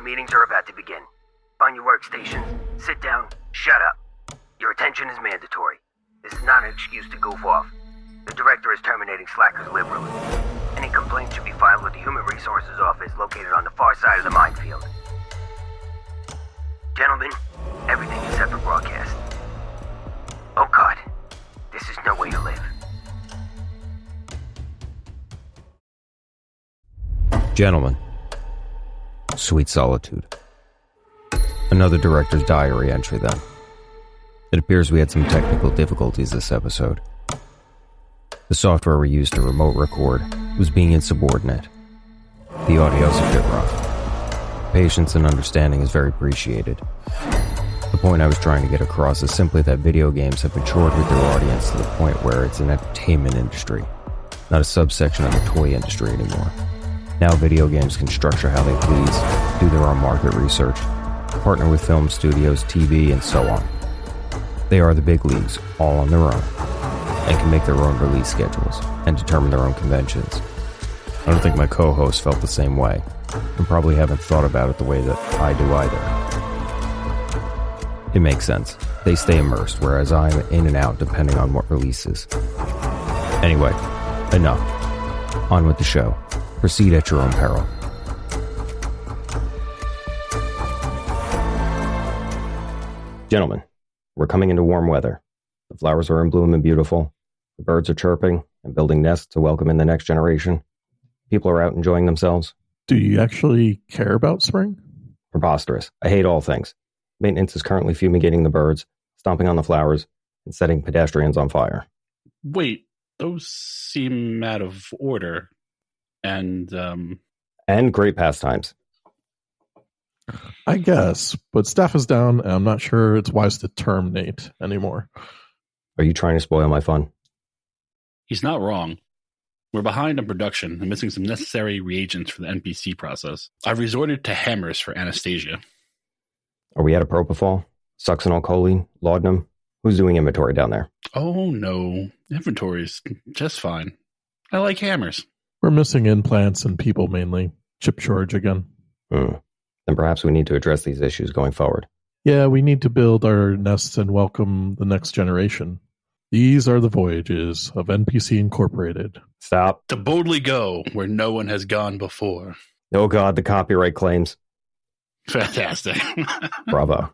meetings are about to begin. Find your workstations, sit down, shut up. Your attention is mandatory. This is not an excuse to goof off. The director is terminating slackers liberally. Any complaints should be filed with the Human Resources Office located on the far side of the minefield. Gentlemen, everything is set for broadcast. Oh God, this is no way to live. Gentlemen, sweet solitude. Another director's diary entry then. It appears we had some technical difficulties this episode. The software we used to remote record was being insubordinate. The audio's a bit rough. Patience and understanding is very appreciated. The point I was trying to get across is simply that video games have matured with their audience to the point where it's an entertainment industry, not a subsection of the toy industry anymore. Now video games can structure how they please, do their own market research, partner with film studios, TV, and so on. They are the big leagues, all on their own, and can make their own release schedules and determine their own conventions. I don't think my co-hosts felt the same way, and probably haven't thought about it the way that I do either. It makes sense. They stay immersed, whereas I'm in and out depending on what releases. Anyway, enough. On with the show. Proceed at your own peril. Gentlemen, we're coming into warm weather. The flowers are in bloom and beautiful. The birds are chirping and building nests to welcome in the next generation. People are out enjoying themselves. Do you actually care about spring? Preposterous. I hate all things. Maintenance is currently fumigating the birds, stomping on the flowers, and setting pedestrians on fire. Wait, those seem out of order. And great pastimes. I guess, but staff is down, and I'm not sure it's wise to terminate anymore. Are you trying to spoil my fun? He's not wrong. We're behind on production and missing some necessary reagents for the NPC process. I've resorted to hammers for Anastasia. Are we out of propofol? Succinylcholine? Laudanum? Who's doing inventory down there? Oh no, inventory's just fine. I like hammers. We're missing implants and people mainly. Chip shortage again. Then perhaps we need to address these issues going forward. Yeah, we need to build our nests and welcome the next generation. These are the voyages of NPC Incorporated. Stop. To boldly go where no one has gone before. Oh God, the copyright claims. Fantastic. Bravo.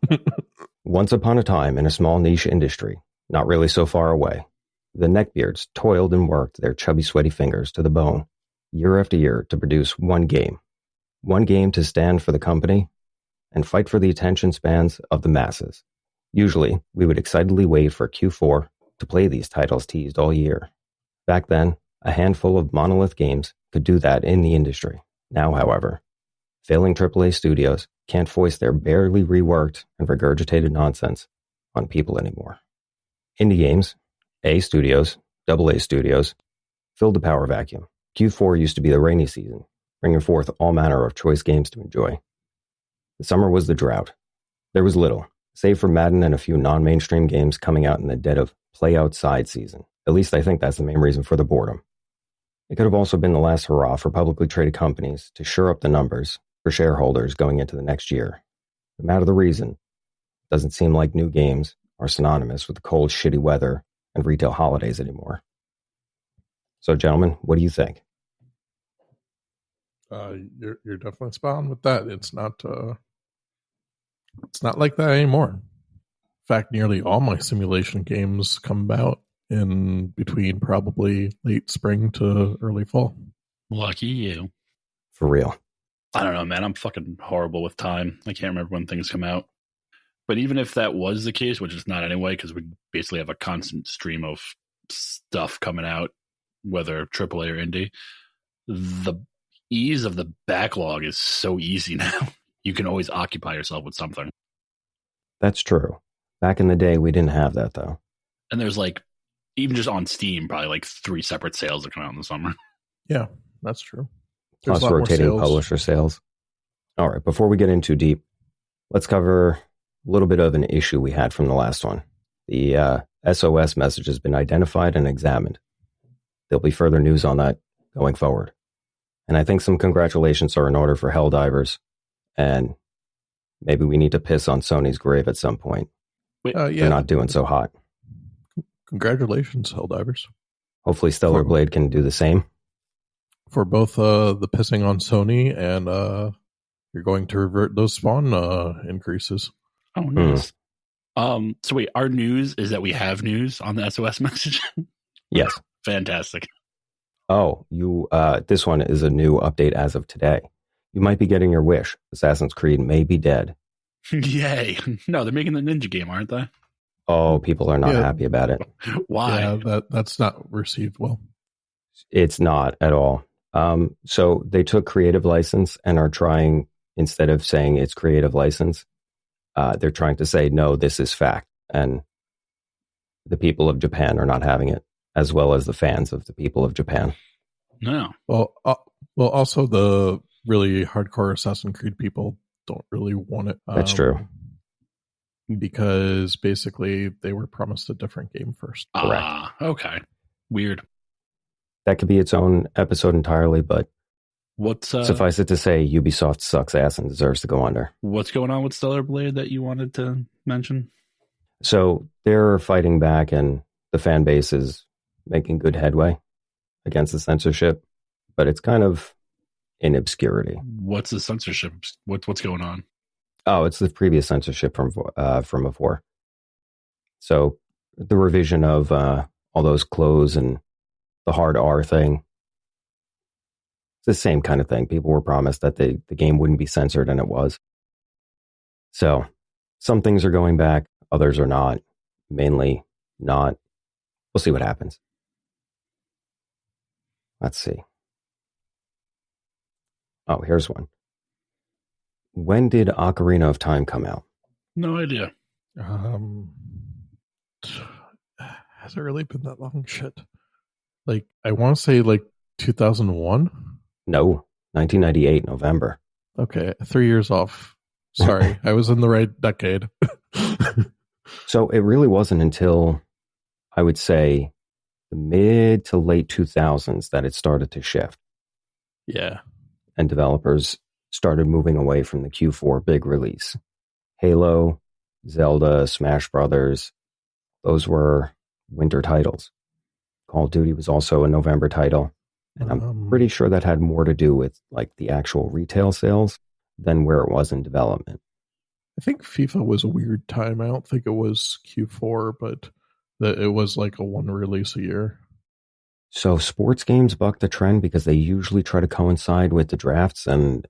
Once upon a time in a small niche industry, not really so far away, the neckbeards toiled and worked their chubby, sweaty fingers to the bone, year after year, to produce one game. One game to stand for the company and fight for the attention spans of the masses. Usually, we would excitedly wait for Q4 to play these titles teased all year. Back then, a handful of monolith games could do that in the industry. Now, however, failing AAA studios can't foist their barely reworked and regurgitated nonsense on people anymore. Indie games, A studios, AA studios, filled the power vacuum. Q4 used to be the rainy season, bringing forth all manner of choice games to enjoy. The summer was the drought. There was little, save for Madden and a few non-mainstream games coming out in the dead of play outside season. At least I think that's the main reason for the boredom. It could have also been the last hurrah for publicly traded companies to shore up the numbers for shareholders going into the next year. No matter the reason, it doesn't seem like new games are synonymous with the cold, shitty weather and retail holidays anymore. So, gentlemen, what do you think? You're definitely spot on with that. It's not like that anymore. In fact, nearly all my simulation games come out in between probably late spring to early fall. Lucky you. For real. I don't know, man. I'm fucking horrible with time. I can't remember when things come out. But even if that was the case, which is not anyway, because we basically have a constant stream of stuff coming out, whether AAA or indie, the ease of the backlog is so easy now. You can always occupy yourself with something. That's true. Back in the day, we didn't have that, though. And there's even just on Steam, probably 3 separate sales that come out in the summer. Yeah, that's true. Plus rotating publisher sales. All right, before we get in too deep, let's cover a little bit of an issue we had from the last one. The SOS message has been identified and examined. There'll be further news on that going forward. And I think some congratulations are in order for Helldivers and Maybe we need to piss on Sony's grave at some point. Wait, They're Yeah. not doing so hot. Congratulations, Helldivers, Hopefully Stellar Blade can do the same. for both the pissing on Sony and you're going to revert those Spawn increases. oh, nice. So wait, our news is that we have news on the SOS message. Yes. Fantastic. Oh, this one is a new update as of today. You might be getting your wish. Assassin's Creed may be dead. Yay. No, they're making the ninja game, aren't they? Oh, people are not Yeah. happy about it. Why? Yeah, that's not received well. It's not at all. So they took creative license and are trying, instead of saying it's creative license, they're trying to say, no, this is fact. And the people of Japan are not having it, as well as the fans of the people of Japan. No. Well, also the really hardcore Assassin's Creed people don't really want it. That's true. Because basically they were promised a different game first. Ah, okay. Weird. That could be its own episode entirely, but What's suffice it to say, Ubisoft sucks ass and deserves to go under. what's going on with Stellar Blade that you wanted to mention? So they're fighting back, and the fan base is making good headway against the censorship, but it's kind of in obscurity. What's the censorship? What's going on? Oh, it's the previous censorship from before. So the revision of all those clothes and the hard R thing. It's the same kind of thing. People were promised that the game wouldn't be censored, and it was. So some things are going back, others are not. Mainly not. We'll see what happens. Let's see. Oh, here's one. When did Ocarina of Time come out? No idea. Has it really been that long? Shit. Like, I want to say like 2001. No, 1998, November. Okay, 3 years off. Sorry, I was in the right decade. So it really wasn't until, I would say, the mid to late 2000s that it started to shift. Yeah. And developers started moving away from the Q4 big release. Halo, Zelda, Smash Brothers, those were winter titles. Call of Duty was also a November title. And I'm pretty sure that had more to do with like the actual retail sales than where it was in development. I think FIFA was a weird time. I don't think it was Q4, but it was like a one release a year. So sports games buck the trend because they usually try to coincide with the drafts and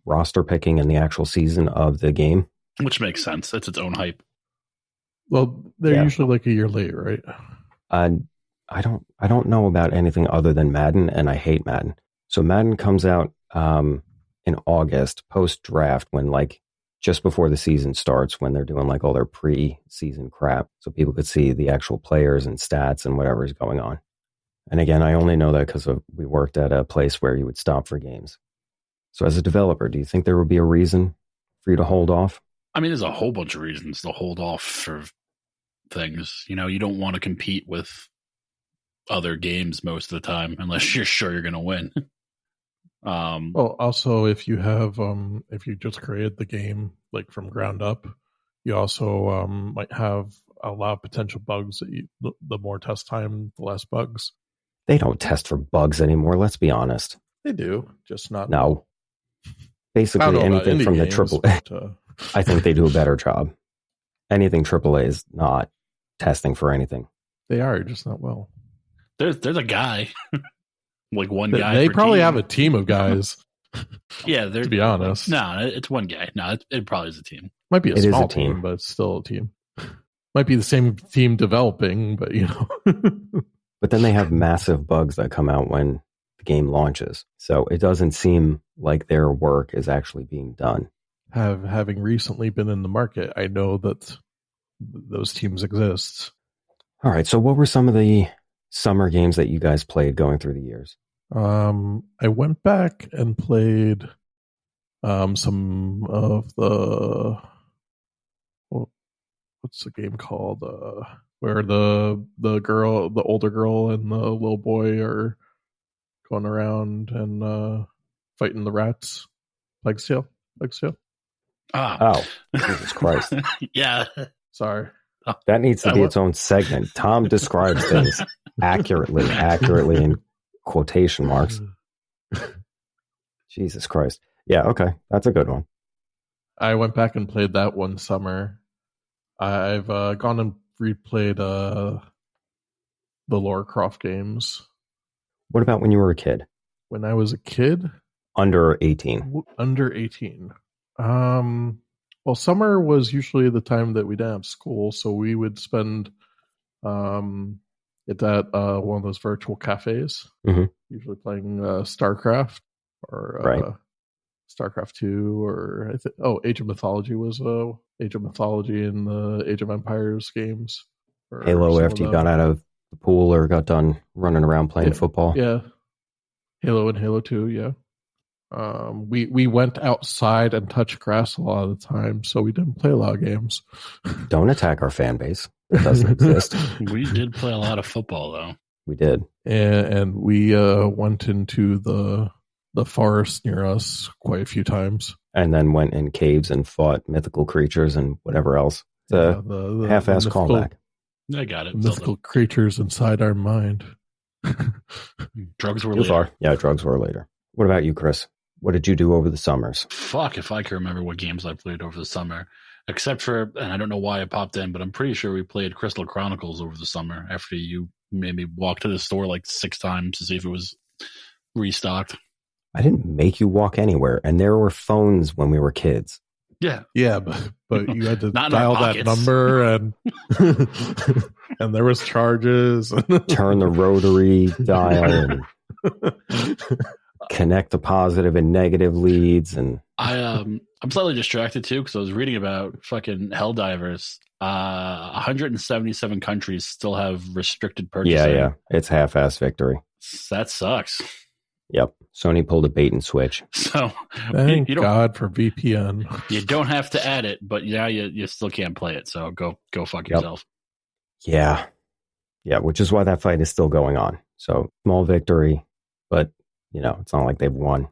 roster picking and the actual season of the game. Which makes sense. It's its own hype. Well, they're usually like a year late, right? I don't know about anything other than Madden, and I hate Madden. So Madden comes out in August, post-draft, when like just before the season starts, when they're doing like all their pre-season crap, so people could see the actual players and stats and whatever is going on. And again, I only know that because we worked at a place where you would stop for games. So as a developer, do you think there would be a reason for you to hold off? I mean, there's a whole bunch of reasons to hold off for things. You know, you don't want to compete with other games most of the time unless you're sure you're going to win. Well, also if you have if you just created the game like from ground up, you also might have a lot of potential bugs. The more test time, the less bugs. They don't test for bugs anymore, let's be honest. They do, just not. No. Basically anything from the AAA. I think they do a better job. Anything AAA is not testing for anything. They are, just not well. There's a guy. Like one guy. They probably have a team of guys. Yeah, to be honest. No, it's one guy. No, it probably is a team. Might be a small team, but it's still a team. Might be the same team developing, but you know. But then they have massive bugs that come out when the game launches. So it doesn't seem like their work is actually being done. Having recently been in the market, I know that those teams exist. All right. So what were some of the summer games that you guys played going through the years? I went back and played some of the what's the game called? Where the older girl and the little boy are going around and fighting the rats. Plague Tale. Oh, Jesus Christ. Yeah. Sorry. That needs to be its own segment. Tom describes things accurately in quotation marks. Jesus Christ. Yeah, okay. That's a good one. I went back and played that one summer. I've gone and replayed the Lara Croft games. What about when you were a kid? When I was a kid? Under 18. Under 18. Well, summer was usually the time that we didn't have school, so we would spend at that one of those virtual cafes, usually playing StarCraft or StarCraft 2 or Age of Mythology was Age of Mythology and the Age of Empires games. Halo after you got out of the pool or got done running around playing football. Yeah. Halo and Halo 2, yeah. We went outside and touched grass a lot of the time, so we didn't play a lot of games. Don't attack our fan base. It doesn't exist. We did play a lot of football, though. We did. And we went into the forest near us quite a few times. And then went in caves and fought mythical creatures and whatever else. The half-assed callback. I got it. Mythical creatures inside our mind. Drugs were too later. far. Yeah, drugs were later. What about you, Chris? What did you do over the summers? Fuck if I can remember what games I played over the summer. Except for, and I don't know why it popped in, but I'm pretty sure we played Crystal Chronicles over the summer after you made me walk to the store like 6 times to see if it was restocked. I didn't make you walk anywhere, and there were phones when we were kids. Yeah. Yeah, but you had to dial that number and and there was charges. Turn the rotary dial and connect the positive and negative leads. And I'm slightly distracted too because I was reading about fucking Helldivers. 177 countries still have restricted purchasing. Yeah. It's half-ass victory. That sucks. Yep. Sony pulled a bait and switch. So thank God for VPN. You don't have to add it, but now you still can't play it. So go fuck yourself. Yeah, which is why that fight is still going on. So small victory, but it's not like they've won.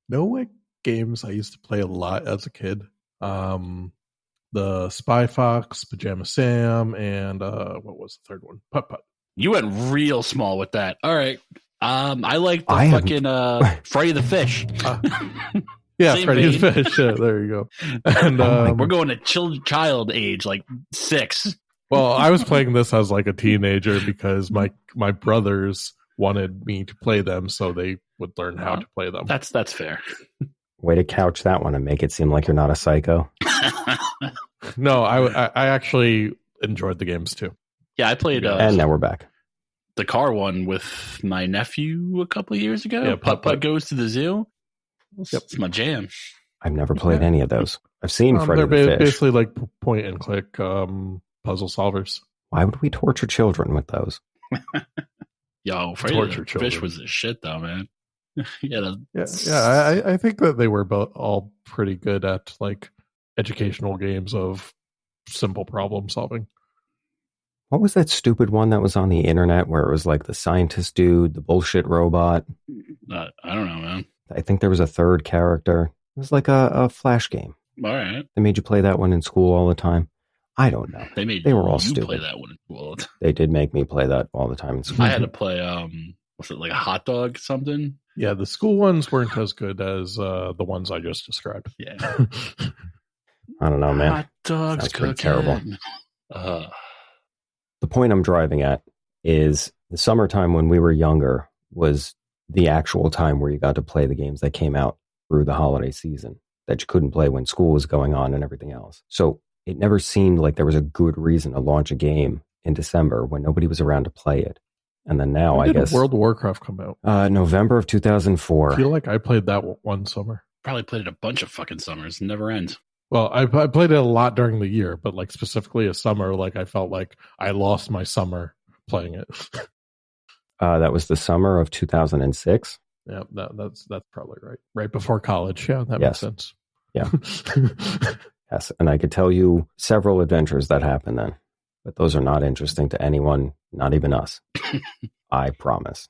Know what games I used to play a lot as a kid? The Spy Fox, Pajama Sam, and what was the third one? Putt Putt. You went real small with that. All right. I like the Freddy the Fish. Yeah, Freddy the Fish. Yeah, there you go. And we're going to child age, like 6. Well, I was playing this as like a teenager because my brothers wanted me to play them, so they would learn how to play them. That's fair. Way to couch that one and make it seem like you're not a psycho. No, I actually enjoyed the games too. Yeah, I played. And now we're back. The car one with my nephew a couple of years ago. Yeah, Putt Putt Goes to the Zoo. Yep. It's my jam. I've never played any of those. I've seen Freddy the Fish. They're basically like point and click puzzle solvers. Why would we torture children with those? Yo, Freddy the Fish was a shit though, man. Yeah. I think that they were all pretty good at like educational games of simple problem solving. What was that stupid one that was on the internet where it was like the scientist dude, the bullshit robot? I don't know, man. I think there was a third character. It was like a flash game. All right. They made you play that one in school all the time. I don't know. They were all stupid. Play that one in school. They did make me play that all the time in school. I had to play, was it like a hot dog something? Yeah, the school ones weren't as good as the ones I just described. Yeah. I don't know, man. Hot dogs cooking. Terrible. The point I'm driving at is the summertime when we were younger was the actual time where you got to play the games that came out through the holiday season that you couldn't play when school was going on and everything else. So it never seemed like there was a good reason to launch a game in December when nobody was around to play it. And then now, when I guess World of Warcraft come out? November of 2004. I feel like I played that one summer. Probably played it a bunch of fucking summers. Never ends. Well, I played it a lot during the year, but like specifically a summer, like I felt like I lost my summer playing it. That was the summer of 2006. Yeah, that's probably right. Right before college. Yeah, that makes sense. Yeah. Yes, and I could tell you several adventures that happened then, but those are not interesting to anyone, not even us. I promise.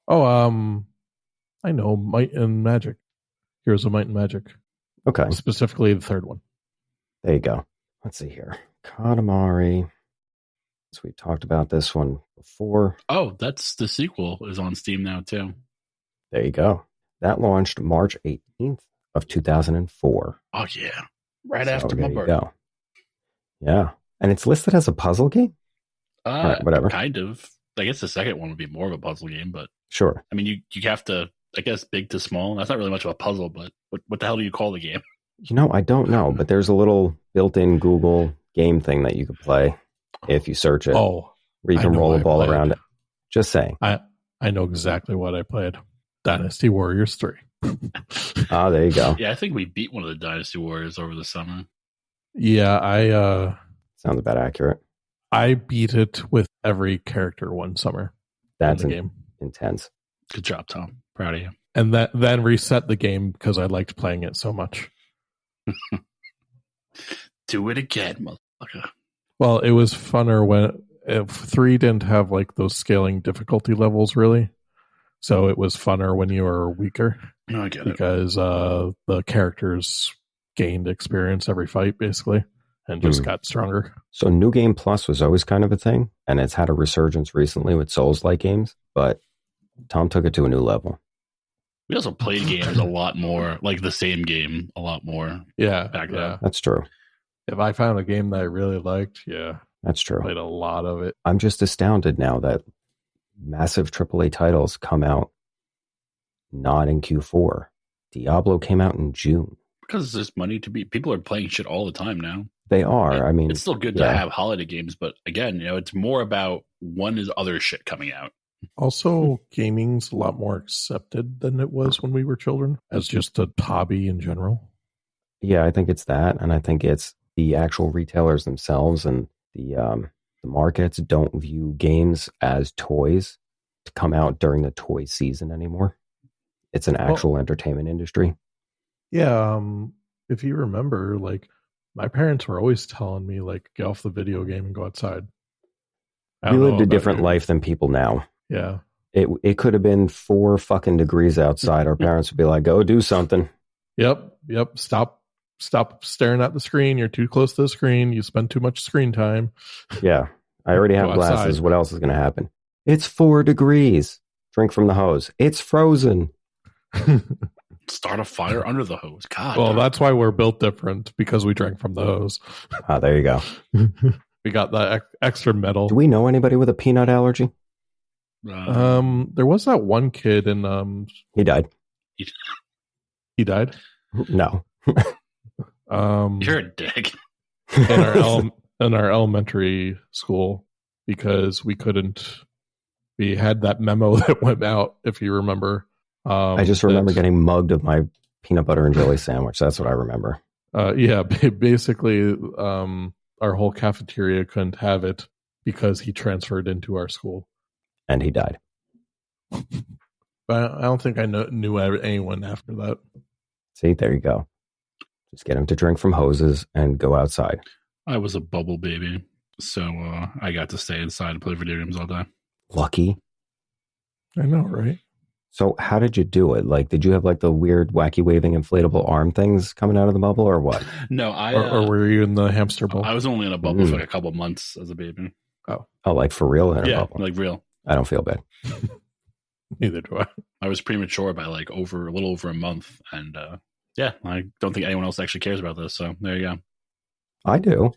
Oh, I know Might and Magic. Heroes of Might and Magic. Okay. Specifically the third one. There you go. Let's see here. Katamari. So we talked about this one before. Oh, that's the sequel is on Steam now too. There you go. That launched March 18th of 2004. Oh yeah, right after my birthday. Go. Yeah, and it's listed as a puzzle game. All right, whatever. Kind of. I guess the second one would be more of a puzzle game, but sure. I mean, you have to. I guess big to small. That's not really much of a puzzle, but what the hell do you call the game? I don't know, but there's a little built-in Google game thing that you could play if you search it. Oh, where you can roll a ball around it. Just saying. I know exactly what I played. Dynasty Warriors 3. There you go. Yeah, I think we beat one of the Dynasty Warriors over the summer. Yeah, sounds about accurate. I beat it with every character one summer. That's game. Intense. Good job, Tom. Proud of you. And then reset the game because I liked playing it so much. Do it again, motherfucker. Well, it was funner if 3 didn't have like those scaling difficulty levels really. So it was funner when you were weaker. No, I get it. Because the characters gained experience every fight basically and just got stronger. So New Game Plus was always kind of a thing, and it's had a resurgence recently with Souls-like games, but Tom took it to a new level. We also played games a lot more, like the same game a lot more. Yeah, back then. That's true. If I found a game that I really liked, that's true. Played a lot of it. I'm just astounded now that massive AAA titles come out not in Q4. Diablo came out in June. Because there's money to be. People are playing shit all the time now. They are. I mean, it's still good to have holiday games, but again, it's more about when is other shit coming out. Also, gaming's a lot more accepted than it was when we were children as just a hobby in general. Yeah, I think it's that, and I think it's the actual retailers themselves and the markets don't view games as toys to come out during the toy season anymore. It's an actual entertainment industry. Yeah, if you remember, like my parents were always telling me, like, get off the video game and go outside. We lived a different life than people now. Yeah. It could have been 4 fucking degrees outside. Our parents would be like, go do something. Yep. Stop staring at the screen. You're too close to the screen. You spend too much screen time. Yeah. I already have glasses. Outside. What else is going to happen? It's 4 degrees. Drink from the hose. It's frozen. Start a fire under the hose. God. Well, that's why we're built different, because we drank from the hose. There you go. We got the extra metal. Do we know anybody with a peanut allergy? There was that one kid and he died. He died? No. You're a dick. in our elementary school, because we had that memo that went out, if you remember. I just remember getting mugged of my peanut butter and jelly sandwich. That's what I remember. Yeah, basically our whole cafeteria couldn't have it because he transferred into our school. And he died. But I don't think I knew anyone after that. See, there you go. Just get him to drink from hoses and go outside. I was a bubble baby, so I got to stay inside and play video games all day. Lucky. I know, right? So how did you do it? Like, did you have like the weird, wacky waving inflatable arm things coming out of the bubble, or what? No, or were you in the hamster ball? I was only in a bubble for like a couple months as a baby. Oh, like for real in a bubble? Like real. I don't feel bad. Neither do I. I was premature by like a little over a month, and I don't think anyone else actually cares about this. So there you go. I do.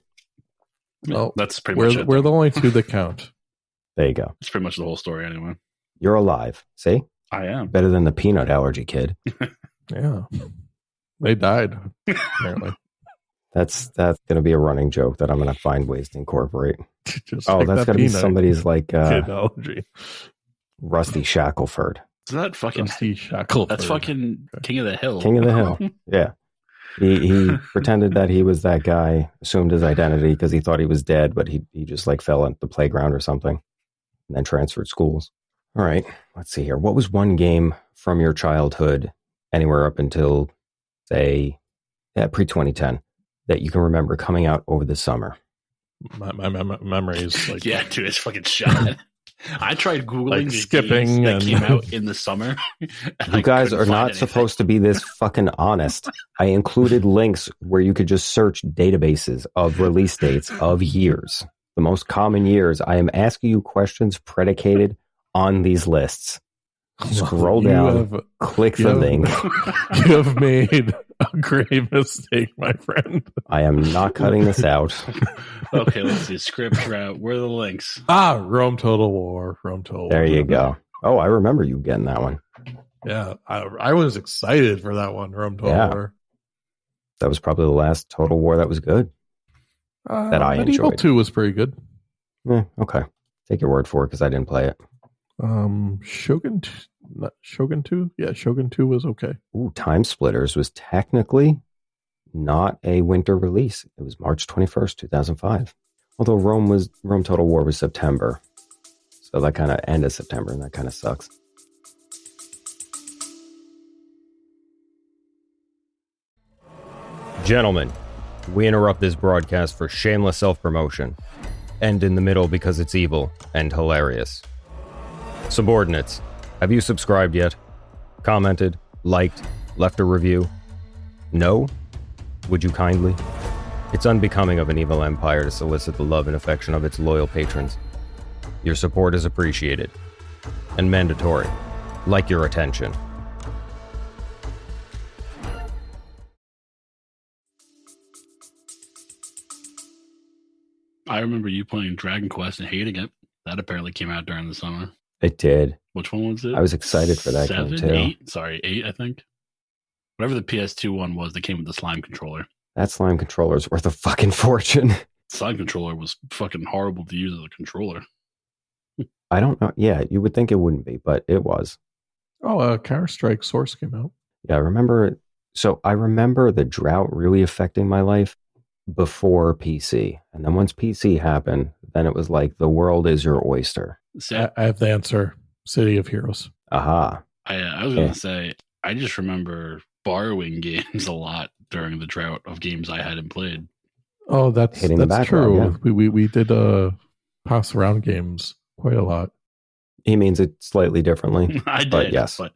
Well, that's pretty much it. We're the only two that count. There you go. That's pretty much the whole story, anyway. You're alive. See? I am. Better than the peanut allergy kid. Yeah. They died, apparently. That's going to be a running joke that I'm going to find ways to incorporate. That's got to be somebody's like kid allergy. Rusty Shackelford. Is that fucking Rusty Shackelford? That's fucking King of the Hill. King of the Hill. Yeah. He pretended that he was that guy, assumed his identity because he thought he was dead, but he just like fell at the playground or something and then transferred schools. All right, let's see here. What was one game from your childhood, anywhere up until, say, pre-2010, that you can remember coming out over the summer? My memory is like... Yeah, dude, it's fucking shot. I tried Googling Like the skipping games that came and- out in the summer. You guys are not supposed to be this fucking honest. I included links where you could just search databases of release dates of years. The most common years. I am asking you questions predicated on these lists. Scroll down, click the link. You have made a grave mistake, my friend. I am not cutting this out. Okay, let's see. Script Drought. Where are the links? Rome Total War. There you go. Oh, I remember you getting that one. Yeah, I was excited for that one, Rome Total War. That was probably the last Total War that was good. That I Medieval enjoyed. 2 was pretty good. Okay. Take your word for it because I didn't play it. Shogun 2? Yeah, Shogun 2 was okay. Ooh, Time Splitters was technically not a winter release. It was March 21st, 2005. Although Rome Total War was September. So that kind of end of September, and that kind of sucks. Gentlemen, we interrupt this broadcast for shameless self-promotion. End in the middle because it's evil and hilarious. Subordinates, have you subscribed yet? Commented, liked, left a review? No? Would you kindly? It's unbecoming of an evil empire to solicit the love and affection of its loyal patrons. Your support is appreciated and mandatory, like your attention. I remember you playing Dragon Quest and hating it. That apparently came out during the summer. It did. Which one was it? I was excited for that game too. 8? Sorry, 8, I think. Whatever the PS2 one was that came with the slime controller. That slime controller's worth a fucking fortune. Slime controller was fucking horrible to use as a controller. I don't know. Yeah, you would think it wouldn't be, but it was. Oh, Counter-Strike Source came out. Yeah, I remember it. So I remember the drought really affecting my life before PC. And then once PC happened, then it was like the world is your oyster. I have the answer. City of Heroes. Aha. I was going to say, I just remember borrowing games a lot during the drought of games I hadn't played. Oh, that's true. Yeah. We did pass around games quite a lot. He means it slightly differently. I did. But yes. But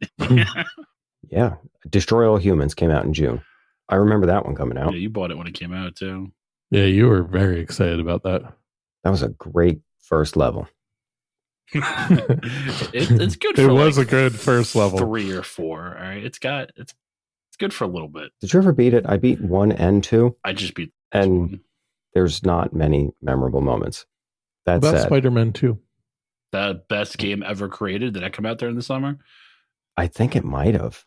yeah. Destroy All Humans came out in June. I remember that one coming out. Yeah, you bought it when it came out too. Yeah, you were very excited about that. That was a great first level. It's good for it was a good first level. 3 or 4. All right. It's good for a little bit. Did you ever beat it? I beat 1 and 2. I just beat and one. There's not many memorable moments. That's Spider-Man 2. The best game ever created. Did that come out there in the summer? I think it might have.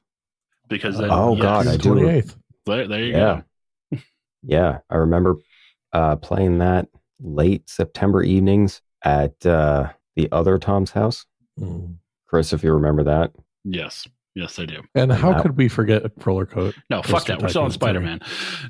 Because God, I do. 28th. There you go. Yeah, I remember playing that late September evenings at the other Tom's house. Chris, if you remember that. Yes, I do. And how could we forget Roller Coat? No, fuck that. We're still on Spider-Man.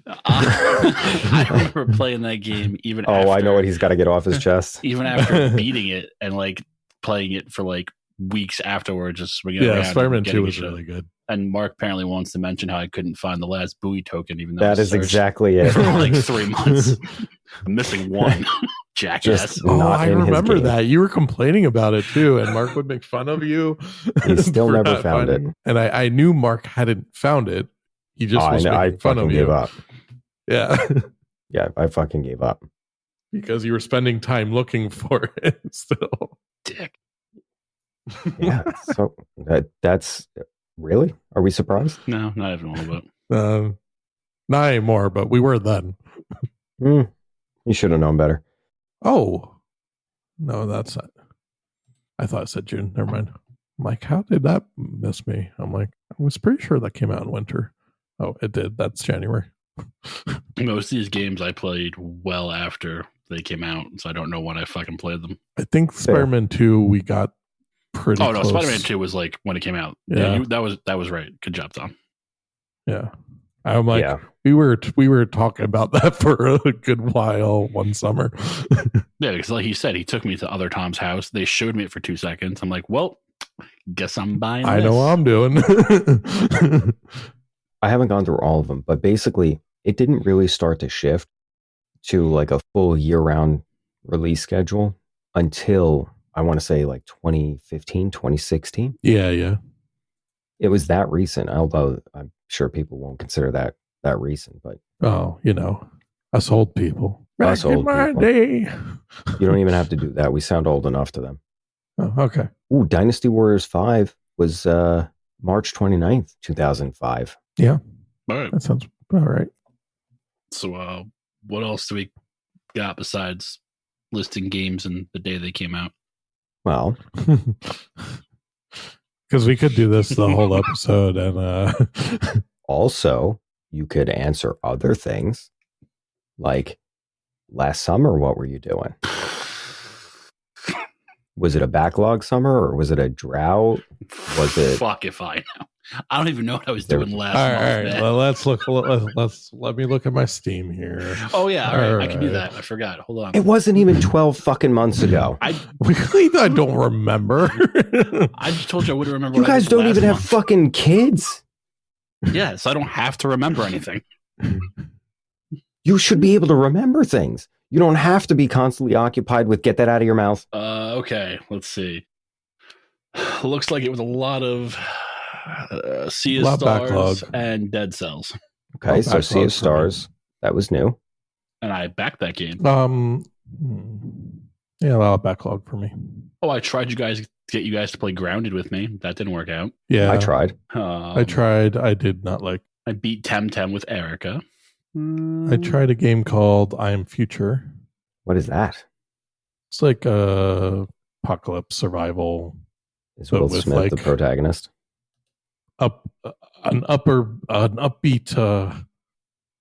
I remember playing that game even after. I know what he's got to get off his chest. Even after beating it and like playing it for like weeks afterwards, just swinging around. Yeah, Spider-Man 2 was really good. And Mark apparently wants to mention how I couldn't find the last buoy token, even though that is exactly it. For like 3 months. I'm missing one. Jackass. I remember that. You were complaining about it too, and Mark would make fun of you. He still never found it. And I knew Mark hadn't found it. He just was making fun of you. Gave up. Yeah. Yeah, I fucking gave up. Because you were spending time looking for it still. Dick. Yeah. So that's really? Are we surprised? No, not even a little bit. Not anymore, but we were then. You should have known better. Oh. No, that's not. I thought it said June. Never mind. I'm like, how did that miss me? I'm like, I was pretty sure that came out in winter. Oh, it did. That's January. Most of these games I played well after they came out, so I don't know when I fucking played them. I think Spider-Man 2 we got pretty close. Spider-Man 2 was like when it came out. Yeah, that was right. Good job, Tom. Yeah. I'm like, we were talking about that for a good while one summer. Yeah, because like he said, he took me to other Tom's house. They showed me it for 2 seconds. I'm like, well, guess I'm buying this. I know what I'm doing. I haven't gone through all of them, but basically it didn't really start to shift to like a full year-round release schedule until I want to say like 2015, 2016. Yeah. It was that recent, although I'm sure people won't consider that recent, but us old people. Us Back in old my people. day. You don't even have to do that. We sound old enough to them. Oh, okay. Ooh, Dynasty Warriors 5 was March 29th, 2005. Yeah. All right. That sounds all right. So what else do we got besides listing games and the day they came out? Well, because we could do this the whole episode. And also, you could answer other things like last summer, what were you doing? Was it a backlog summer or was it a drought? Was it? Fuck if I know. I don't even know what I was doing last all month. right. Man. Well, let me look at my Steam here. Oh yeah, all right. I can do that. I forgot. Hold on. It wasn't even 12 fucking months ago. I don't remember. I just told you I wouldn't remember. You guys don't even have fucking kids. Yes, I don't have to remember anything. You should be able to remember things. You don't have to be constantly occupied with get that out of your mouth. Okay, let's see. Looks like it was a lot of Sea of Stars and Dead Cells. Okay, so Sea of Stars, that was new. And I backed that game. Yeah, a lot of backlog for me. Oh, I tried to get you guys to play Grounded with me. That didn't work out. Yeah, I tried. I tried. I did not like. I beat Temtem with Erica. I tried a game called I Am Future. What is that? It's like a apocalypse survival. Is Will Smith the protagonist? An upbeat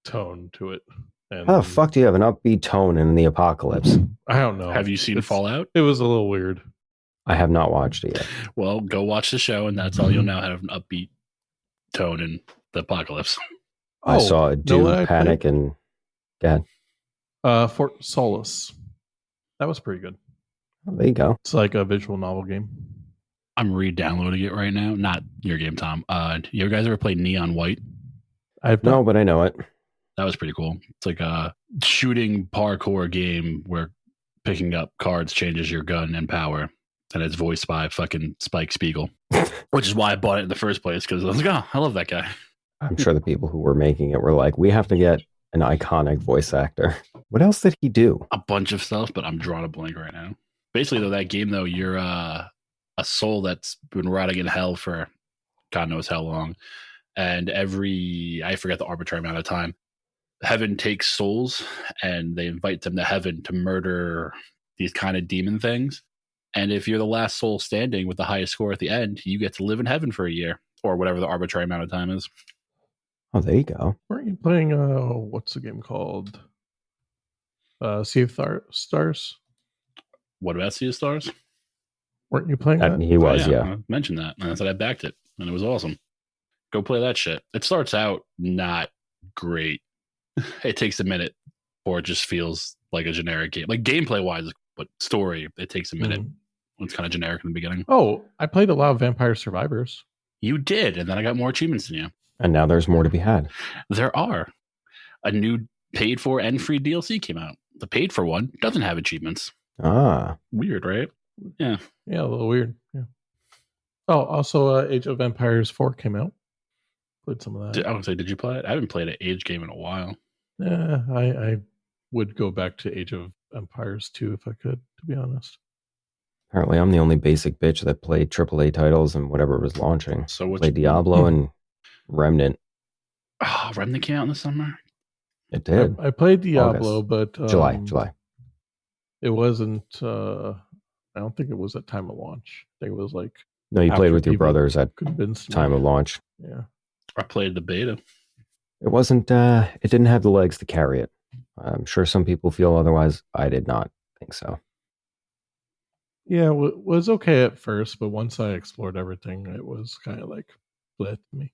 tone to it. And how the fuck do you have an upbeat tone in the apocalypse? I don't know. Have you seen Fallout? It was a little weird. I have not watched it yet. Well, go watch the show, and that's all you'll now have an upbeat tone in the apocalypse. I saw a dude panic and Fort Solace. That was pretty good. Oh, there you go. It's like a visual novel game. I'm re-downloading it right now. Not your game, Tom. You guys ever played Neon White? No, but I know it. That was pretty cool. It's like a shooting parkour game where picking up cards changes your gun and power. And it's voiced by fucking Spike Spiegel, which is why I bought it in the first place, because I was like, oh, I love that guy. I'm sure the people who were making it were like, we have to get an iconic voice actor. What else did he do? A bunch of stuff, but I'm drawing a blank right now. Basically, though, that game, though, you're a soul that's been rotting in hell for God knows how long. And I forget the arbitrary amount of time, heaven takes souls and they invite them to heaven to murder these kind of demon things. And if you're the last soul standing with the highest score at the end, you get to live in heaven for a year or whatever the arbitrary amount of time is. Oh, there you go. Weren't you playing, what's the game called? Sea of Stars? What about Sea of Stars? Weren't you playing that? He was, yeah. I mentioned that. And I said I backed it, and it was awesome. Go play that shit. It starts out not great. It takes a minute, or it just feels like a generic game. Like gameplay-wise, but story, it takes a minute. It's kind of generic in the beginning. Oh, I played a lot of Vampire Survivors. You did, and then I got more achievements than you. And now there's more to be had. There are. A new paid for and free DLC came out. The paid for one doesn't have achievements. Ah. Weird, right? Yeah. Yeah, a little weird. Yeah. Oh, also Age of Empires 4 came out. Played some of that. I would say, did you play it? I haven't played an Age game in a while. Yeah, I would go back to Age of Empires 2 if I could, to be honest. Apparently, I'm the only basic bitch that played AAA titles and whatever was launching. So played Diablo and Remnant. Oh, Remnant came out in the summer? It did. I played Diablo, August. but July. It wasn't. I don't think it was at time of launch. I think it was like. No, you played with your brothers at time of launch. Yeah, I played the beta. It wasn't. It didn't have the legs to carry it. I'm sure some people feel otherwise. I did not think so. Yeah, it was okay at first, but once I explored everything, it was kind of like bleh to me.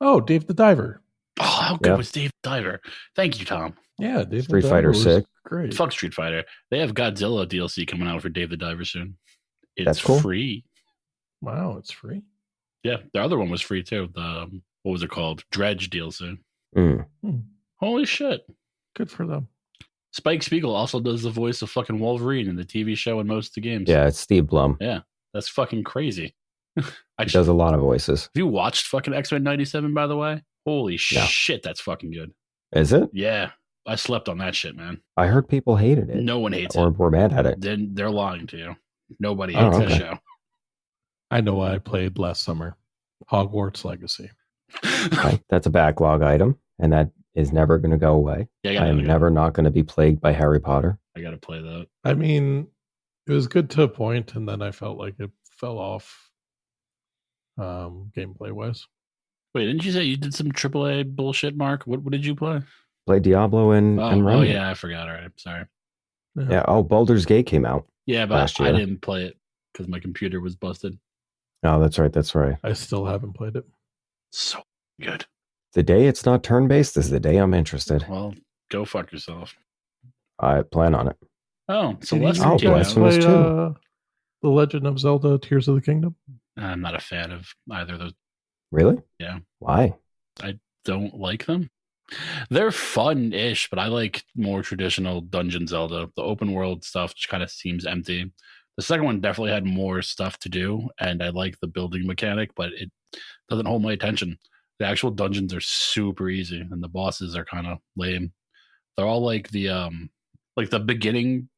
Oh, Dave the Diver. Oh, how good was Dave the Diver? Thank you, Tom. Yeah, Dave Street Fighter 6. Great. Fuck Street Fighter. They have Godzilla DLC coming out for Dave the Diver soon. It's That's cool. Free. Wow, it's free. Yeah, the other one was free too. The what was it called? Dredge DLC. Mm. Holy shit! Good for them. Spike Spiegel also does the voice of fucking Wolverine in the TV show and most of the games. Yeah, it's Steve Blum. Yeah, that's fucking crazy. He does a lot of voices. Have you watched fucking X-Men 97, by the way? Holy shit, that's fucking good. Is it? Yeah, I slept on that shit, man. I heard people hated it. No one hates or it. were mad at it. Then they're lying to you. Nobody hates that show. I know what I played last summer. Hogwarts Legacy. Right, that's a backlog item, and that is never going to go away. Yeah, I am never not going to be plagued by Harry Potter. I got to play that. I mean, it was good to a point, and then I felt like it fell off gameplay wise. Wait, didn't you say you did some AAA bullshit, Mark? What did you play? Played Diablo and Remnant. Oh, yeah, I forgot. All right, sorry. Yeah. Oh, Baldur's Gate came out. Yeah, but I didn't play it because my computer was busted. Oh, that's right. That's right. I still haven't played it. So good. The day it's not turn-based is the day I'm interested. Well, go fuck yourself. I plan on it. Oh, Celeste came came out. Play, The Legend of Zelda Tears of the Kingdom? I'm not a fan of either of those. Really? Yeah. Why? I don't like them. They're fun-ish, but I like more traditional Dungeon Zelda. The open world stuff just kind of seems empty. The second one definitely had more stuff to do, and I like the building mechanic, but it doesn't hold my attention. The actual dungeons are super easy, and the bosses are kind of lame. They're all like the beginning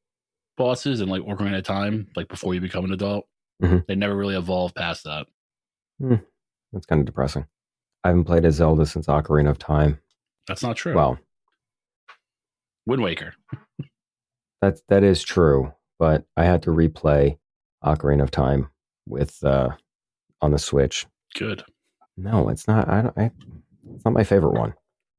bosses in like Ocarina of Time, like before you become an adult. Mm-hmm. They never really evolve past that. That's kind of depressing. I haven't played a Zelda since Ocarina of Time. That's not true. Well, Wind Waker. That is true, but I had to replay Ocarina of Time with on the Switch. Good. No, it's not. It's not my favorite one.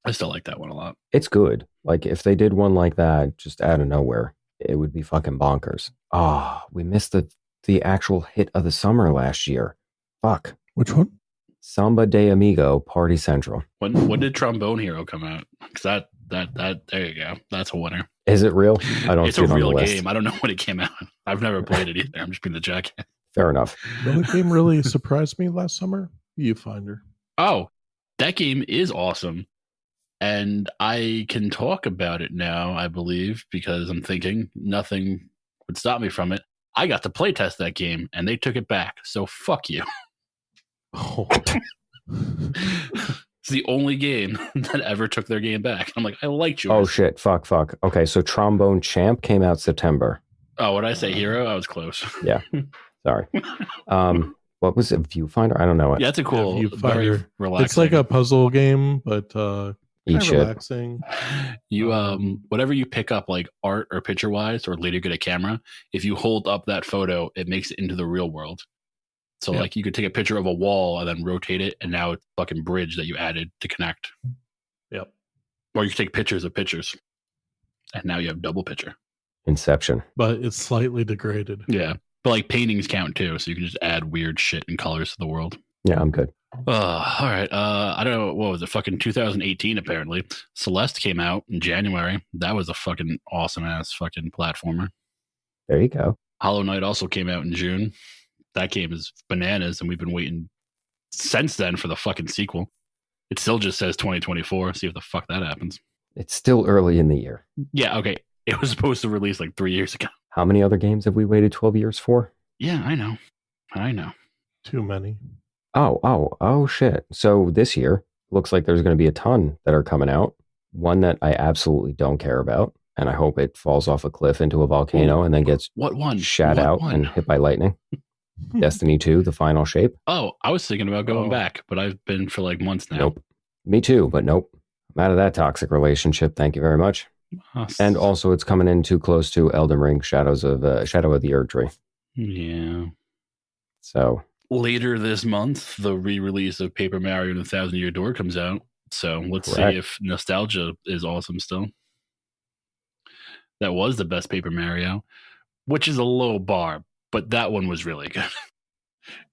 I still like that one a lot. It's good. Like if they did one like that, just out of nowhere, it would be fucking bonkers. Oh, we missed the actual hit of the summer last year. Fuck. Which one? Samba de Amigo Party Central. When did Trombone Hero come out? Because that there you go. That's a winner. Is it real? I don't. It's see a it on real the list. game. I don't know when it came out. I've never played it either. I'm just being the jackass. Fair enough. The only game really surprised me last summer. Viewfinder. Oh, that game is awesome, and I can talk about it now. I believe because I'm thinking nothing would stop me from it. I got to play test that game, and they took it back. So fuck you. Oh. It's the only game that ever took their game back. I'm like, I liked yours. Oh shit! Fuck! Okay, so Trombone Champ came out September. Oh, what did I say? Hero? I was close. Yeah. Sorry. What was it? Viewfinder? I don't know it. Yeah, it's a cool, very relaxing. It's like a puzzle game, but Eat shit. relaxing. You whatever you pick up, like art or picture wise, or later get a camera. If you hold up that photo, it makes it into the real world. So like you could take a picture of a wall and then rotate it, and now it's a fucking bridge that you added to connect. Yep. Or you can take pictures of pictures, and now you have double picture. Inception. But it's slightly degraded. Yeah. But like paintings count too, so you can just add weird shit and colors to the world. Yeah, I'm good. All right. I don't know. What was it? Fucking 2018, apparently. Celeste came out in January. That was a fucking awesome ass fucking platformer. There you go. Hollow Knight also came out in June. That game is bananas, and we've been waiting since then for the fucking sequel. It still just says 2024. See if the fuck that happens. It's still early in the year. Yeah, okay. It was supposed to release like 3 years ago. How many other games have we waited 12 years for? Yeah, I know. Too many. Oh, shit. So this year, looks like there's going to be a ton that are coming out. One that I absolutely don't care about, and I hope it falls off a cliff into a volcano and then gets shot out and hit by lightning. Destiny 2, The Final Shape. Oh, I was thinking about going back, but I've been for like months now. Nope. Me too, but nope. I'm out of that toxic relationship. Thank you very much. And also, it's coming in too close to Elden Ring, Shadow of the Erdtree. Yeah. So later this month, the re-release of Paper Mario and the 1,000-Year Door comes out. So let's see if nostalgia is awesome still. That was the best Paper Mario, which is a low bar, but that one was really good.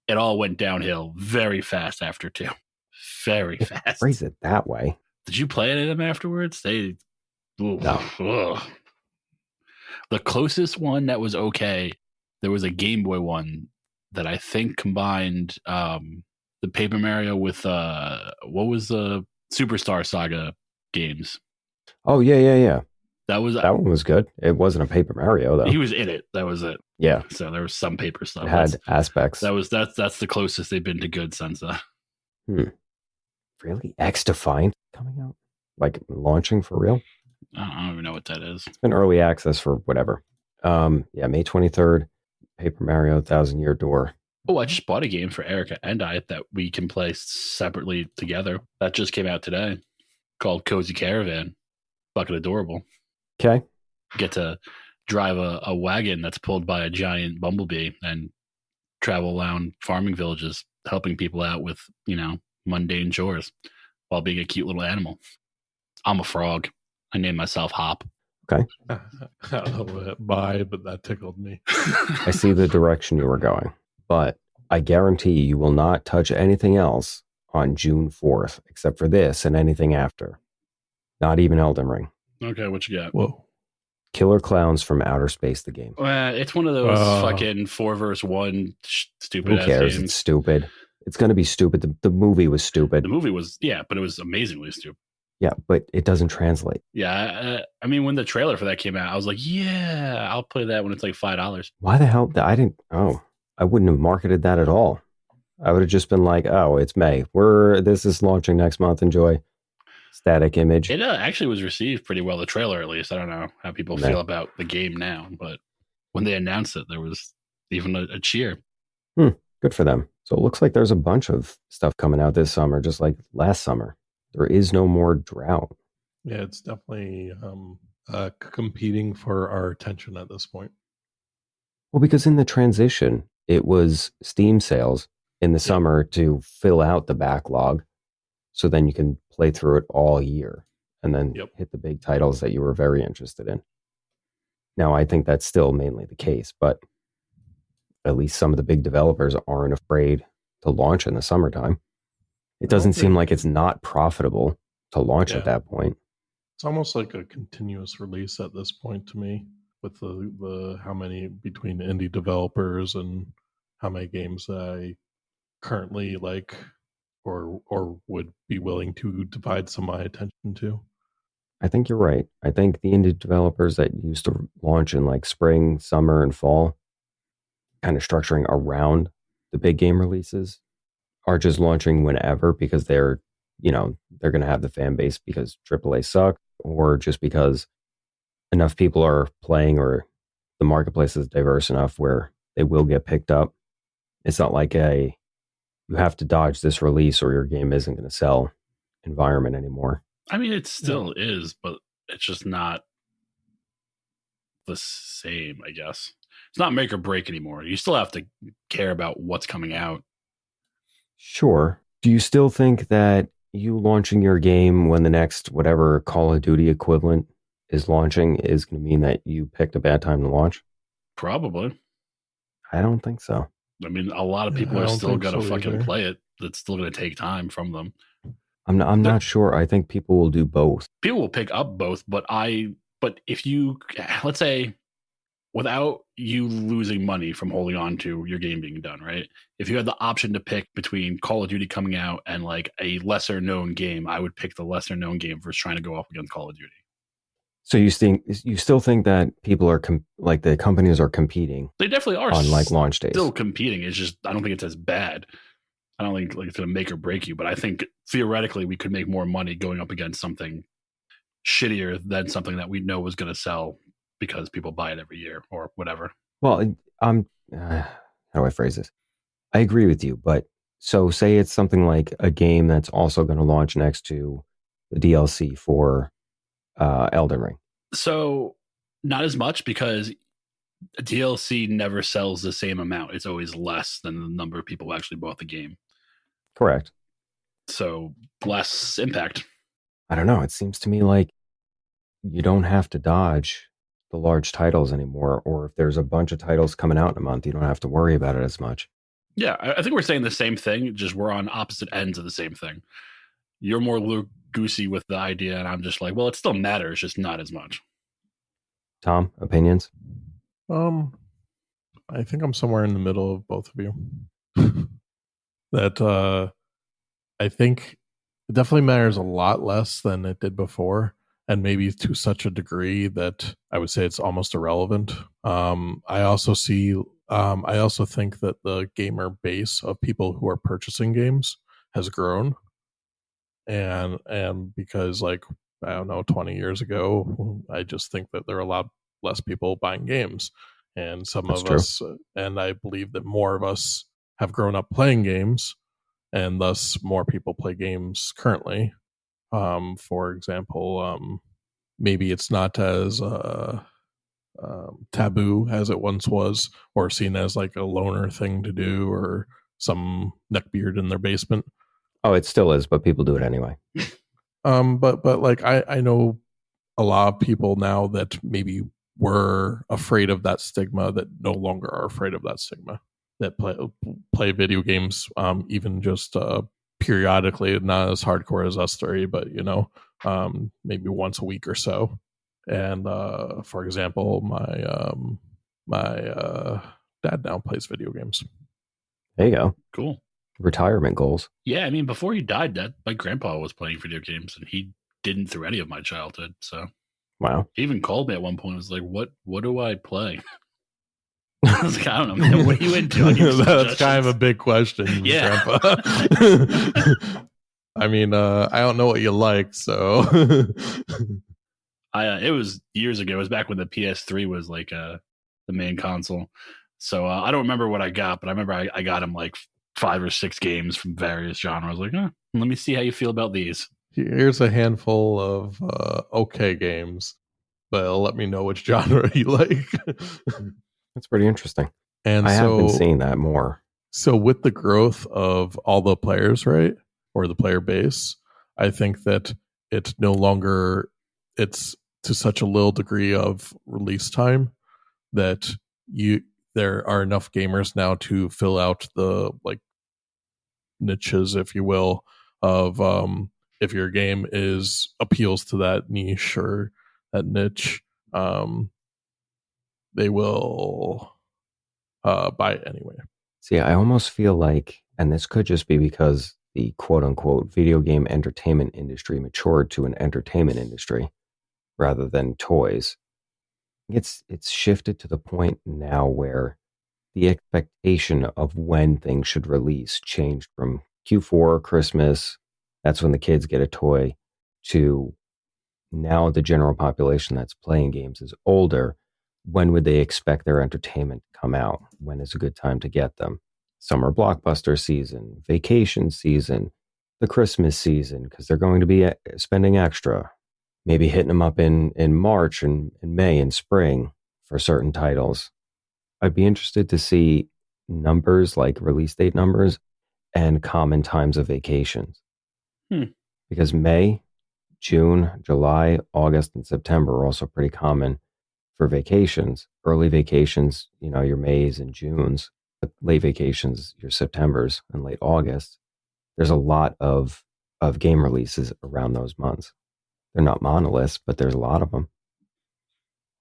It all went downhill very fast after 2. Very fast. Phrase it that way. Did you play any of them afterwards? No. The closest one that was okay, there was a Game Boy one that I think combined the Paper Mario with what was the Superstar Saga games. Oh, yeah. That one was good. It wasn't a Paper Mario though. He was in it. That was it. Yeah. So there was some paper stuff. It had aspects. That's the closest they've been to good since. Really? X-Defined coming out? Like launching for real? I don't even know what that is. It's been early access for whatever. May 23rd, Paper Mario 1000 Year Door. Oh, I just bought a game for Erica and I that we can play separately together. That just came out today, called Cozy Caravan. Fucking adorable. Okay. Get to drive a wagon that's pulled by a giant bumblebee and travel around farming villages, helping people out with, mundane chores while being a cute little animal. I'm a frog. I named myself Hop. Okay. I don't know why, but that tickled me. I see the direction you were going, but I guarantee you will not touch anything else on June 4th except for this and anything after. Not even Elden Ring. Okay, what you got? Whoa. Killer Clowns from Outer Space, the game. It's one of those fucking 4v1 stupid. Who cares? Games. It's stupid. It's going to be stupid. The movie was stupid. The movie was, but it was amazingly stupid. Yeah, but it doesn't translate. Yeah, I mean, when the trailer for that came out, I was like, yeah, I'll play that when it's like $5. Why the hell? I wouldn't have marketed that at all. I would have just been like, oh, it's May. This is launching next month. Enjoy. Static image. It actually was received pretty well, the trailer at least. I don't know how people feel about the game now, but when they announced it, there was even a cheer. Good for them. So it looks like there's a bunch of stuff coming out this summer, just like last summer. There is no more drought. Yeah, it's definitely competing for our attention at this point. Well, because in the transition, it was Steam sales in the summer to fill out the backlog. So then you can play through it all year and then hit the big titles that you were very interested in. Now, I think that's still mainly the case, but at least some of the big developers aren't afraid to launch in the summertime. It doesn't seem like it's not profitable to launch at that point. It's almost like a continuous release at this point to me, with the how many between indie developers and how many games I currently like or would be willing to divide some of my attention to. I think you're right. I think the indie developers that used to launch in like spring, summer, and fall, kind of structuring around the big game releases, are just launching whenever because they're going to have the fan base because AAA suck, or just because enough people are playing or the marketplace is diverse enough where they will get picked up. It's not like you have to dodge this release or your game isn't going to sell environment anymore. I mean, it still is, but it's just not the same, I guess. It's not make or break anymore. You still have to care about what's coming out. Sure. Do you still think that you launching your game when the next whatever Call of Duty equivalent is launching is going to mean that you picked a bad time to launch? Probably. I don't think so. I mean, a lot of people are still going to fucking play it. It's still going to take time from them. I'm not sure. I think people will do both. People will pick up both, but if you, let's say, without you losing money from holding on to your game being done, right? If you had the option to pick between Call of Duty coming out and like a lesser known game, I would pick the lesser known game versus trying to go up against Call of Duty. So you still think that people are like the companies are competing? They definitely are on like launch days. Still competing. It's just I don't think it's as bad. I don't think like it's going to make or break you, but I think theoretically we could make more money going up against something shittier than something that we know is going to sell because people buy it every year or whatever. Well, how do I phrase this? I agree with you, but so say it's something like a game that's also going to launch next to the DLC for Elden Ring. So not as much because DLC never sells the same amount. It's always less than the number of people who actually bought the game. Correct. So less impact. I don't know. It seems to me like you don't have to dodge the large titles anymore, or if there's a bunch of titles coming out in a month, you don't have to worry about it as much. Yeah, I think we're saying the same thing, just we're on opposite ends of the same thing. You're more goosey with the idea, and I'm just like, well, it still matters, just not as much. Tom, opinions? I think I'm somewhere in the middle of both of you. That I think it definitely matters a lot less than it did before. and maybe to such a degree that I would say it's almost irrelevant. I also think that the gamer base of people who are purchasing games has grown, and because like I don't know, 20 years ago, I just think that there are a lot less people buying games, and That's true. us, and I believe that more of us have grown up playing games, and thus more people play games currently. For example, maybe it's not as taboo as it once was, or seen as like a loner thing to do, or some neckbeard in their basement. Oh, it still is, but people do it anyway. But like I know a lot of people now that maybe were afraid of that stigma that no longer are afraid of that stigma, that play video games, even just periodically, not as hardcore as us three, but maybe once a week or so. And for example, my dad now plays video games. There you go. Cool. Retirement goals. Yeah, I mean, before he died, my grandpa was playing video games, and he didn't through any of my childhood. So, wow. He even called me at one point. And was like, "What do I play?" I was like, "I don't know, man. What are you into?" That's kind of a big question, yeah. Grandpa. I mean, I don't know what you like, so. It was years ago. It was back when the PS3 was like the main console. So I don't remember what I got, but I remember I got him like 5 or 6 games from various genres. Like, let me see how you feel about these. Here's a handful of okay games, but let me know which genre you like. That's pretty interesting. And I have been seeing that more. So with the growth of all the players, right, or the player base, I think that it's no longer, it's to such a little degree of release time that there are enough gamers now to fill out the like niches, if you will, of if your game appeals to that niche or that niche, they will buy it anyway. See, I almost feel like, and this could just be because the quote unquote video game entertainment industry matured to an entertainment industry rather than toys. It's shifted to the point now where the expectation of when things should release changed from Q4, Christmas, that's when the kids get a toy, to now the general population that's playing games is older. When would they expect their entertainment to come out? When is a good time to get them? Summer blockbuster season, vacation season, the Christmas season, because they're going to be spending extra. Maybe hitting them up in March and in May and spring for certain titles. I'd be interested to see numbers like release date numbers and common times of vacations. Because May, June, July, August, and September are also pretty common for vacations. Early vacations, your Mays and Junes. But late vacations, your Septembers and late August. There's a lot of game releases around those months. They're not monoliths, but there's a lot of them.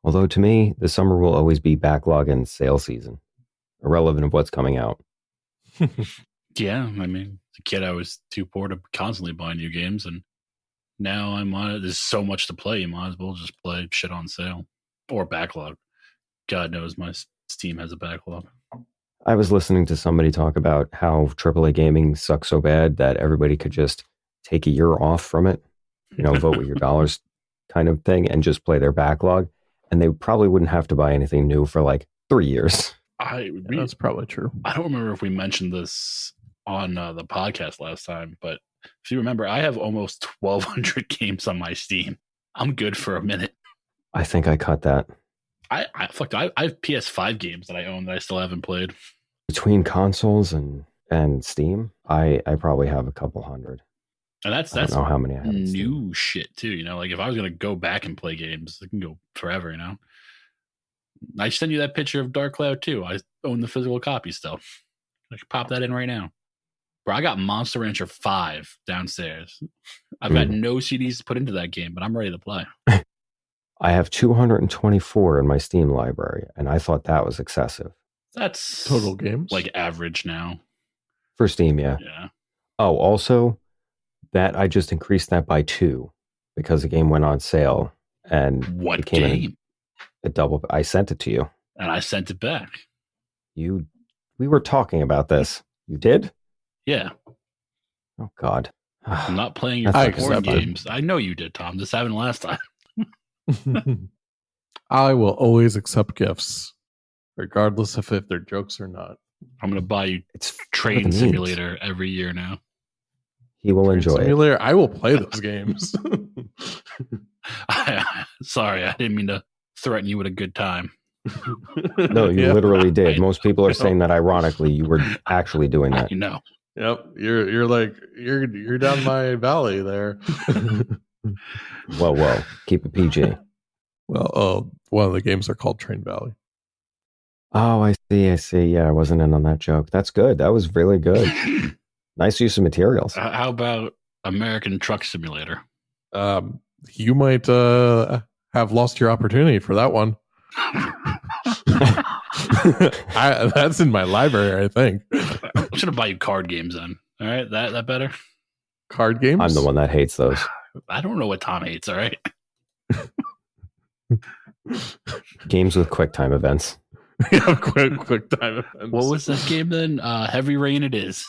Although to me, the summer will always be backlog and sale season, irrelevant of what's coming out. Yeah, I mean, as a kid, I was too poor to constantly buy new games, and now I'm on it. There's so much to play. You might as well just play shit on sale or backlog. God knows my Steam has a backlog. I was listening to somebody talk about how AAA gaming sucks so bad that everybody could just take a year off from it, vote with your dollars kind of thing, and just play their backlog. And they probably wouldn't have to buy anything new for like 3 years. That's probably true. I don't remember if we mentioned this on the podcast last time, but if you remember, I have almost 1,200 games on my Steam. I'm good for a minute. I think I cut that. I have PS5 games that I own that I still haven't played. Between consoles and Steam, I probably have a couple hundred. And that's I don't know how many I have new shit too. Like if I was gonna go back and play games, it can go forever. I send you that picture of Dark Cloud too. I own the physical copy still. I should pop that in right now. Bro, I got Monster Rancher 5 downstairs. I've got no CDs to put into that game, but I'm ready to play. I have 224 in my Steam library, and I thought that was excessive. That's total games? Like average now. For Steam, yeah. Yeah. Oh, also, that I just increased that by 2 because the game went on sale and What it came game? in a double. I sent it to you. And I sent it back. We were talking about this. You did? Yeah. Oh God. I'm not playing your board games. I know you did, Tom. This happened last time. I will always accept gifts, regardless if they're jokes or not. I'm going to buy you Train Simulator every year now. He will enjoy Simulator. I will play those games. Sorry, I didn't mean to threaten you with a good time. No, you literally did. Most people are saying that ironically. You were actually doing that. You know. Yep, you're down my valley there. Whoa, keep it PG. Well, one of the games are called Train Valley. Oh, I see. Yeah, I wasn't in on that joke. That's good. That was really good. Nice use of materials. How about American Truck Simulator? You might have lost your opportunity for that one. That's in my library, I think. I'm just gonna buy you card games then. All right, that better. Card games? I'm the one that hates those. I don't know what Tom hates. All right. Games with quick time events. Yeah, quick time events. What was that game then? Heavy Rain. It is.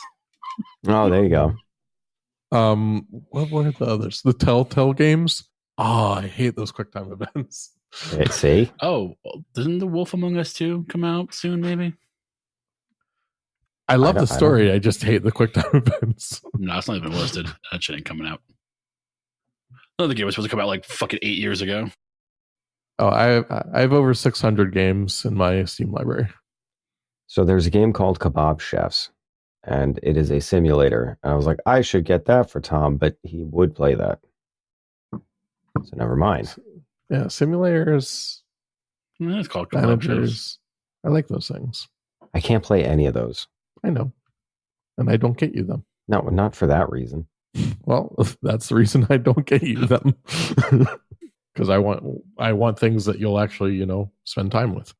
Oh, there you go. What were the others? The Telltale games. Oh, I hate those quick time events. See? Oh, doesn't The Wolf Among Us 2 come out soon? Maybe. I love the story. I just hate the quick time events. No, it's not even listed. That shit ain't coming out. Another game was supposed to come out like fucking 8 years ago. Oh, I have over 600 games in my Steam library. So there's a game called Kebab Chefs, and it is a simulator. And I was like, I should get that for Tom, but he would play that. So never mind. Yeah, simulators. It's called Kebab Chefs. I like those things. I can't play any of those. I know. And I don't get you them. No, not for that reason. Well, that's the reason I don't get you them. Because I want things that you'll actually, spend time with.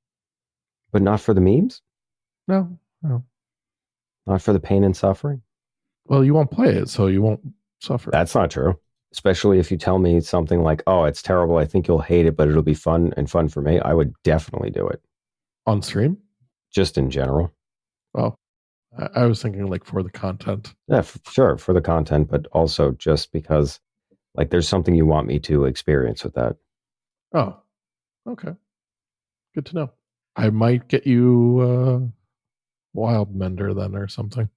But not for the memes? No. Not for the pain and suffering? Well, you won't play it, so you won't suffer. That's not true. Especially if you tell me something like, oh, it's terrible, I think you'll hate it, but it'll be fun for me. I would definitely do it. On stream? Just in general. Well, I was thinking like for the content. Yeah, sure, for the content, but also just because like there's something you want me to experience with that. Oh, okay. Good to know. I might get you Wild Mender then or something.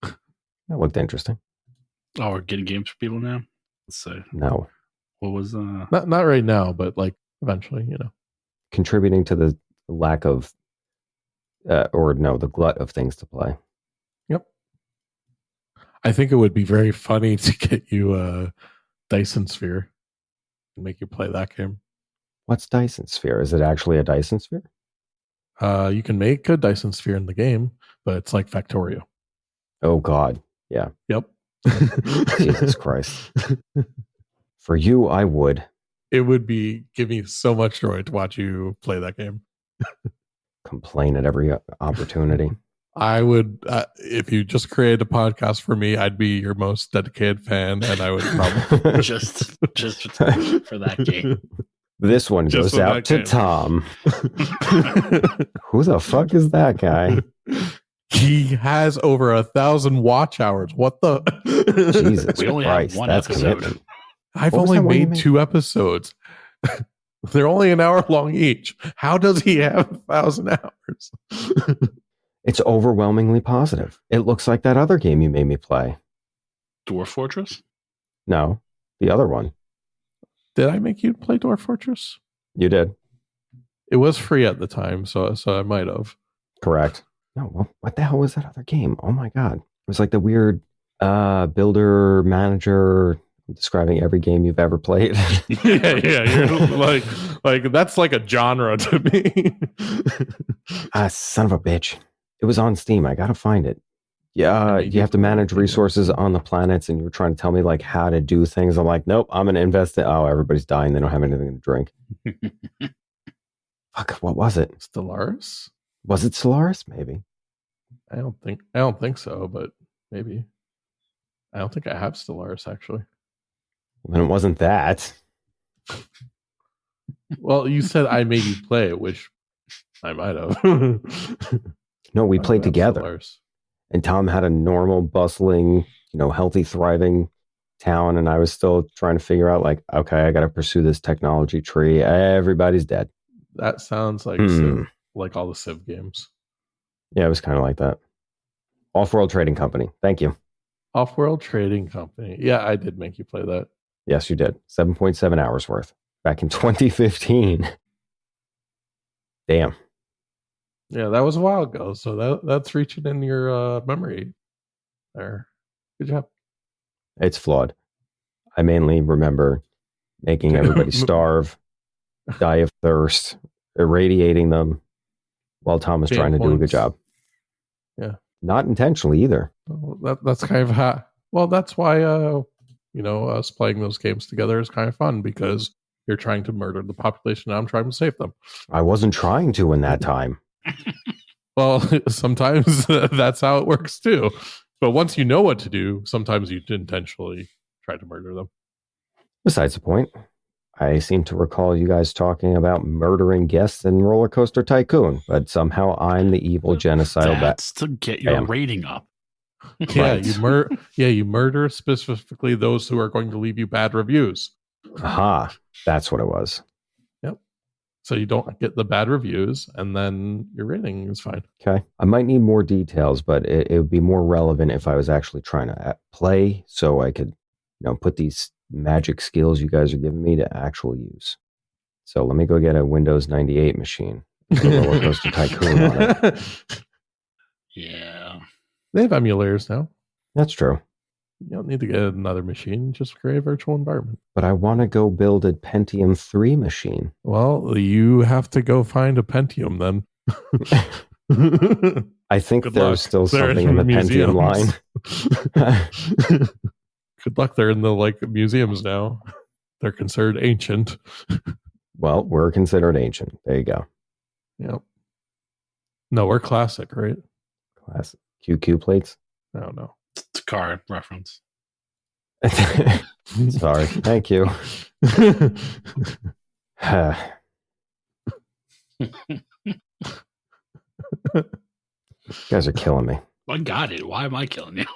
That looked interesting. Oh, we're getting games for people now? Let's see. No. What was not right now, but like eventually, Contributing to the lack of the glut of things to play. Yep. I think it would be very funny to get you a Dyson Sphere and make you play that game. What's Dyson Sphere? Is it actually a Dyson Sphere? You can make a Dyson Sphere in the game, but it's like Factorio. Oh God. Yeah. Yep. Jesus Christ. For you, I would. It would give me so much joy to watch you play that game. Complain at every opportunity. I would, if you just created a podcast for me, I'd be your most dedicated fan, and I would probably just for that game. This one goes out to Tom. Who the fuck is that guy? He has over 1,000 watch hours. What the? Jesus we only Christ, have one that's episode. commitment. I've only made 2 episodes. They're only an hour long each. How does he have 1,000 hours? It's overwhelmingly positive. It looks like that other game you made me play. Dwarf Fortress? No, the other one. Did I make you play Dwarf Fortress? You did. It was free at the time, so I might have. Correct. No, well, what the hell was that other game? Oh my God. It was like the weird builder manager describing every game you've ever played. yeah. You're like that's like a genre to me. Son of a bitch. It was on Steam. I gotta find it. Yeah, you have to manage resources on the planets, and you were trying to tell me like how to do things. I'm like, nope, I'm gonna invest in. Oh, everybody's dying. They don't have anything to drink. Fuck, what was it? Stellaris? Was it Stellaris? Maybe. I don't think so, but maybe. I don't think I have Stellaris actually. Then it wasn't that. Well, you said I made you play it, which I might have. No, we played together. And Tom had a normal, bustling, healthy, thriving town, and I was still trying to figure out, like, okay, I got to pursue this technology tree. Everybody's dead. That sounds like Civ, like all the Civ games. Yeah, it was kind of like that. Off-World Trading Company. Thank you. Off-World Trading Company. Yeah, I did make you play that. Yes, you did. 7.7 hours worth. Back in 2015. Damn. Yeah, that was a while ago. So that's reaching in your memory there. Good job. It's flawed. I mainly remember making everybody starve, die of thirst, irradiating them while Tom was trying to do a good job. Yeah. Not intentionally either. Well, that's kind of how. Well, that's why us playing those games together is kind of fun, because you're trying to murder the population and I'm trying to save them. I wasn't trying to in that time. Well, sometimes that's how it works too. But once you know what to do, sometimes you intentionally try to murder them. Besides the point, I seem to recall you guys talking about murdering guests in Roller Coaster Tycoon, but somehow I'm the evil genocidal. That's to get your rating up. Yeah, you murder specifically those who are going to leave you bad reviews. Aha, that's what it was. Yep. So you don't get the bad reviews, and then your rating is fine. Okay. I might need more details, but it would be more relevant if I was actually trying to play, so I could, put these magic skills you guys are giving me to actual use. So let me go get a Windows 98 machine. Roller Coaster Tycoon on it. Yeah. They have emulators now. That's true. You don't need to get another machine. Just create a virtual environment. But I want to go build a Pentium 3 machine. Well, you have to go find a Pentium then. I think there's still something in the Pentium line. Good luck. They're in the museums now. They're considered ancient. Well, we're considered ancient. There you go. Yep. No, we're classic, right? Classic. QQ plates? I don't know. It's a car reference. Sorry. Thank you. You guys are killing me. I got it. Why am I killing you?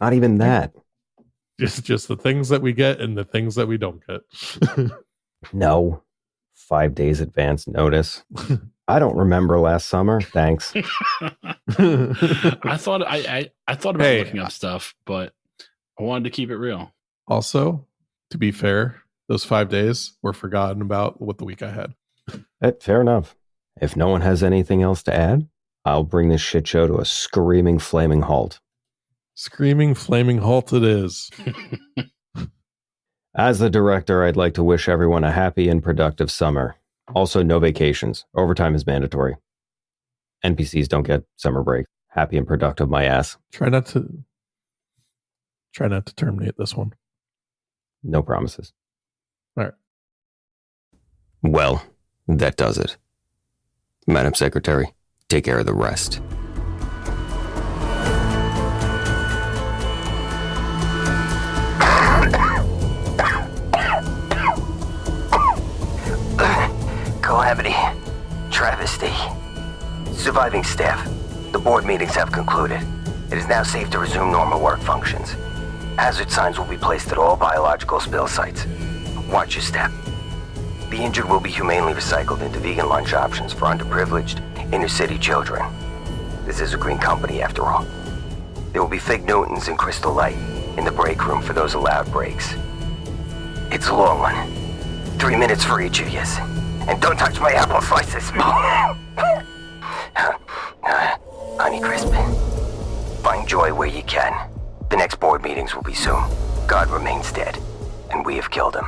Not even that. Just the things that we get and the things that we don't get. No. 5 days advance notice. I don't remember last summer. Thanks. I thought about looking up stuff, but I wanted to keep it real. Also, to be fair, those 5 days were forgotten about with the week I had. Fair enough. If no one has anything else to add, I'll bring this shit show to a screaming, flaming halt. Screaming, flaming halt it is. As the director, I'd like to wish everyone a happy and productive summer. Also, no vacations. Overtime is mandatory. NPCs don't get summer break. Happy and productive, my ass. Try not to terminate this one. No promises. All right. Well, that does it. Madam Secretary, take care of the rest. Calamity. Travesty. Surviving staff. The board meetings have concluded. It is now safe to resume normal work functions. Hazard signs will be placed at all biological spill sites. Watch your step. The injured will be humanely recycled into vegan lunch options for underprivileged, inner-city children. This is a green company, after all. There will be Fig Newtons and Crystal Light in the break room for those allowed breaks. It's a long one. 3 minutes for each of yous. And don't touch my apple slices. Honey Crisp. Find joy where you can. The next board meetings will be soon. God remains dead, and we have killed him.